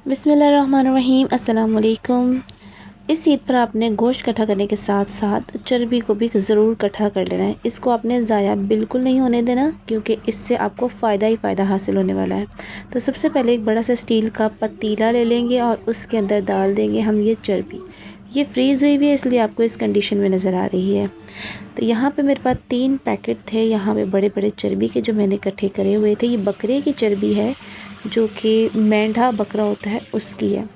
बिस्मिल्लाहिर्रहमानिर्रहीम। अस्सलाम वालेकुम। इस ईद पर आपने गोश्त इकट्ठा करने के साथ साथ चर्बी को भी ज़रूर इकट्ठा कर लेना है। इसको आपने ज़ाया बिल्कुल नहीं होने देना, क्योंकि इससे आपको फ़ायदा ही फ़ायदा हासिल होने वाला है। तो सबसे पहले एक बड़ा सा स्टील का पतीला ले लेंगे और उसके अंदर डाल देंगे हम ये चर्बी। ये फ्रीज़ हुई हुई है, इसलिए आपको इस कंडीशन में नज़र आ रही है। तो यहाँ पे मेरे पास 3 पैकेट थे यहाँ पे बड़े बड़े चर्बी के, जो मैंने इकट्ठे करे हुए थे। ये बकरे की चर्बी है, जो कि मेंढा बकरा होता है उसकी है।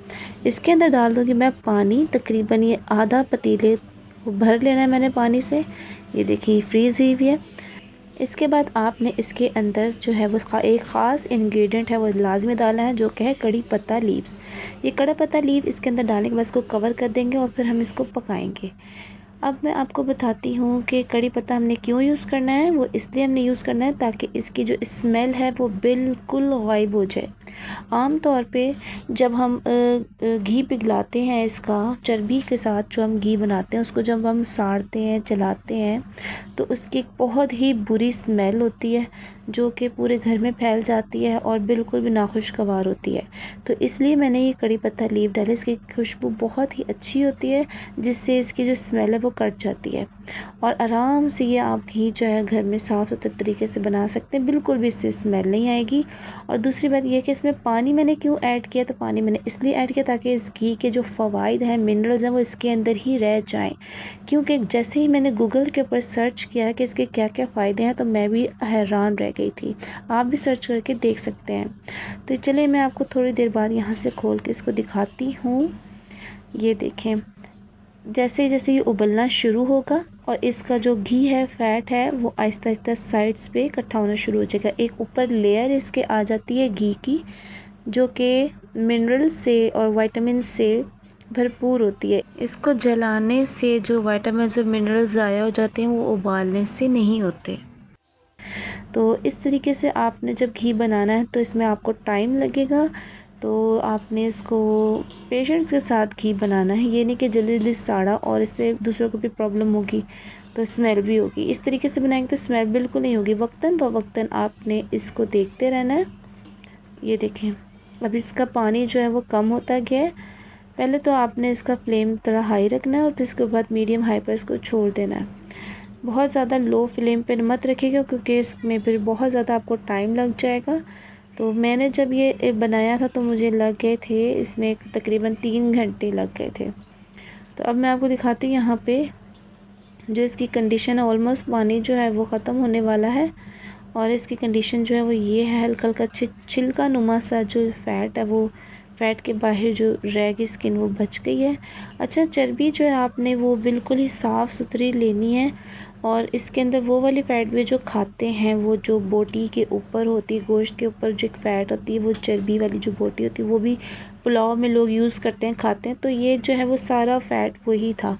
इसके अंदर डाल दूँगी मैं पानी, तकरीबन ये आधा पतीले को भर लेना है मैंने पानी से। ये देखिए फ्रीज़ हुई भी है। इसके बाद आपने इसके अंदर जो है वो एक ख़ास इंग्रेडिएंट है, वो लाजमी डालना है, जो कि है कड़ी पत्ता लीव्स। ये कड़ी पत्ता लीव इसके अंदर डालने के बाद इसको कवर कर देंगे और फिर हम इसको पकाएंगे। अब मैं आपको बताती हूँ कि कड़ी पत्ता हमने क्यों यूज़ करना है। वो इसलिए हमने यूज़ करना है ताकि इसकी जो स्मेल है वो बिल्कुल गायब हो जाए। आम तौर पे जब हम घी पिघलाते हैं, इसका चर्बी के साथ जो हम घी बनाते हैं, उसको जब हम साड़ते हैं, चलाते हैं, तो उसकी एक बहुत ही बुरी स्मेल होती है, जो कि पूरे घर में फैल जाती है और बिल्कुल भी नाखुशगवार होती है। तो इसलिए मैंने ये कड़ी पत्ता लीव डाले। इसकी खुशबू बहुत ही अच्छी होती है, जिससे इसकी जो स्मेल है वो कट जाती है और आराम से ये आप घी जो है घर में साफ़ सुथरे तरीके से बना सकते हैं, बिल्कुल भी इससे स्मेल नहीं आएगी। और दूसरी बात यह कि इसमें पानी मैंने क्यों ऐड किया, तो पानी मैंने इसलिए ऐड किया ताकि इस घी के जो फ़वाइद हैं, मिनरल्स हैं, वो इसके अंदर ही रह जाएं। क्योंकि जैसे ही मैंने गूगल के ऊपर सर्च किया कि इसके क्या क्या फ़ायदे हैं, तो मैं भी हैरान रह गई थी। आप भी सर्च करके देख सकते हैं। तो चलिए मैं आपको थोड़ी देर बाद यहाँ से खोल के इसको दिखाती हूँ। ये देखें, जैसे जैसे ये उबलना शुरू होगा और इसका जो घी है, फ़ैट है, वो आहिस्ता आहिस्ता साइड्स पे इकट्ठा होना शुरू हो जाएगा। एक ऊपर लेयर इसके आ जाती है घी की, जो कि मिनरल्स से और विटामिन से भरपूर होती है। इसको जलाने से जो विटामिन और मिनरल्स ज़ाया हो जाते हैं, वो उबालने से नहीं होते। तो इस तरीके से आपने जब घी बनाना है तो इसमें आपको टाइम लगेगा। तो आपने इसको पेशेंस के साथ घी बनाना है। ये नहीं कि जल्दी जल्दी साड़ा और इससे दूसरों को भी प्रॉब्लम होगी, तो स्मेल भी होगी। इस तरीके से बनाएंगे तो स्मेल बिल्कुल नहीं होगी। वक्तन फ़वक्तन आपने इसको देखते रहना है। ये देखें, अब इसका पानी जो है वो कम होता गया है। पहले तो आपने इसका फ्लेम थोड़ा हाई रखना है और फिर इसके बाद मीडियम हाई पर इसको छोड़ देना है। बहुत ज़्यादा लो फ्लेम पर मत रखिएगा, क्योंकि इसमें फिर बहुत ज़्यादा आपको टाइम लग जाएगा। तो मैंने जब ये बनाया था तो मुझे लग गए थे इसमें तकरीबन 3 घंटे लग गए थे। तो अब मैं आपको दिखाती हूँ यहाँ पे जो इसकी कंडीशन है। ऑलमोस्ट पानी जो है वो ख़त्म होने वाला है और इसकी कंडीशन जो है वो ये है, हल्का हल्का छिलका नुमा सा जो फ़ैट है, वो फ़ैट के बाहर जो रह गई स्किन वो बच गई है। अच्छा, चर्बी जो है आपने वो बिल्कुल ही साफ़ सुथरी लेनी है और इसके अंदर वो वाली फ़ैट भी जो खाते हैं, वो जो बोटी के ऊपर होती है, गोश्त के ऊपर जो एक फ़ैट होती है, वो चर्बी वाली जो बोटी होती है, वो भी पुलाव में लोग यूज़ करते हैं, खाते हैं। तो ये जो है वो सारा फ़ैट वही था।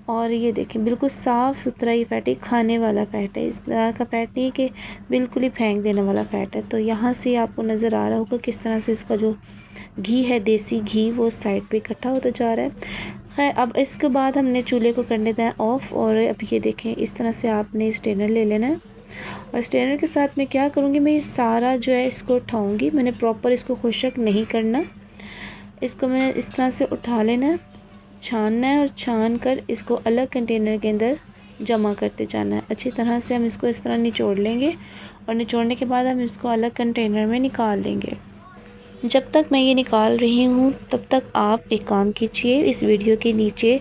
और ये देखें, बिल्कुल साफ़ सुथरा ये फ़ैट है, खाने वाला फ़ैट है। इस तरह का फ़ैट नहीं है कि बिल्कुल ही फेंक देने वाला फ़ैट है। तो यहाँ से आपको नज़र आ रहा होगा किस तरह से इसका जो घी है, देसी घी, वो साइड पे इकट्ठा होता जा रहा है। खैर, अब इसके बाद हमने चूल्हे को करने दें ऑफ़। और अब ये देखें, इस तरह से आपने स्ट्रेनर ले लेना है और स्ट्रेनर के साथ मैं क्या करूँगी, मैं ये सारा जो है इसको उठाऊँगी। मैंने प्रॉपर इसको खुश्क नहीं करना, इसको मैंने इस तरह से उठा लेना है, छानना है और छान कर इसको अलग कंटेनर के अंदर जमा करते जाना है। अच्छी तरह से हम इसको इस तरह निचोड़ लेंगे और निचोड़ने के बाद हम इसको अलग कंटेनर में निकाल लेंगे। जब तक मैं ये निकाल रही हूँ तब तक आप एक काम कीजिए, इस वीडियो के नीचे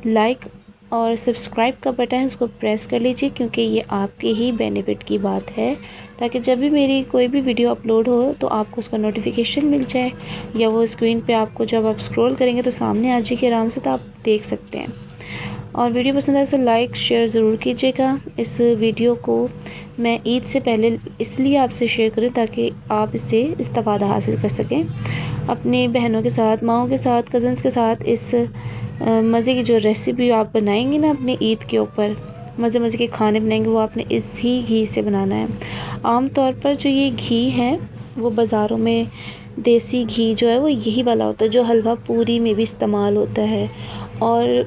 लाइक और सब्सक्राइब का बटन है, उसको प्रेस कर लीजिए, क्योंकि ये आपके ही बेनिफिट की बात है, ताकि जब भी मेरी कोई भी वीडियो अपलोड हो तो आपको उसका नोटिफिकेशन मिल जाए, या वो स्क्रीन पे आपको जब आप स्क्रॉल करेंगे तो सामने आ जाएगी आराम से, तो आप देख सकते हैं। और वीडियो पसंद आए तो लाइक शेयर ज़रूर कीजिएगा। इस वीडियो को मैं ईद से पहले इसलिए आपसे शेयर करूँ ताकि आप इससे इस्तेफ़ादा हासिल कर सकें। अपनी बहनों के साथ, माओं के साथ, कज़न्स के साथ इस मज़े की जो रेसिपी आप बनाएंगे ना अपनी ईद के ऊपर, मज़े मज़े के खाने बनाएंगे, वो आपने इसी घी से बनाना है। आम तौर पर जो ये घी है वो बाज़ारों में देसी घी जो है वो यही वाला होता है, जो हलवा पूरी में भी इस्तेमाल होता है। और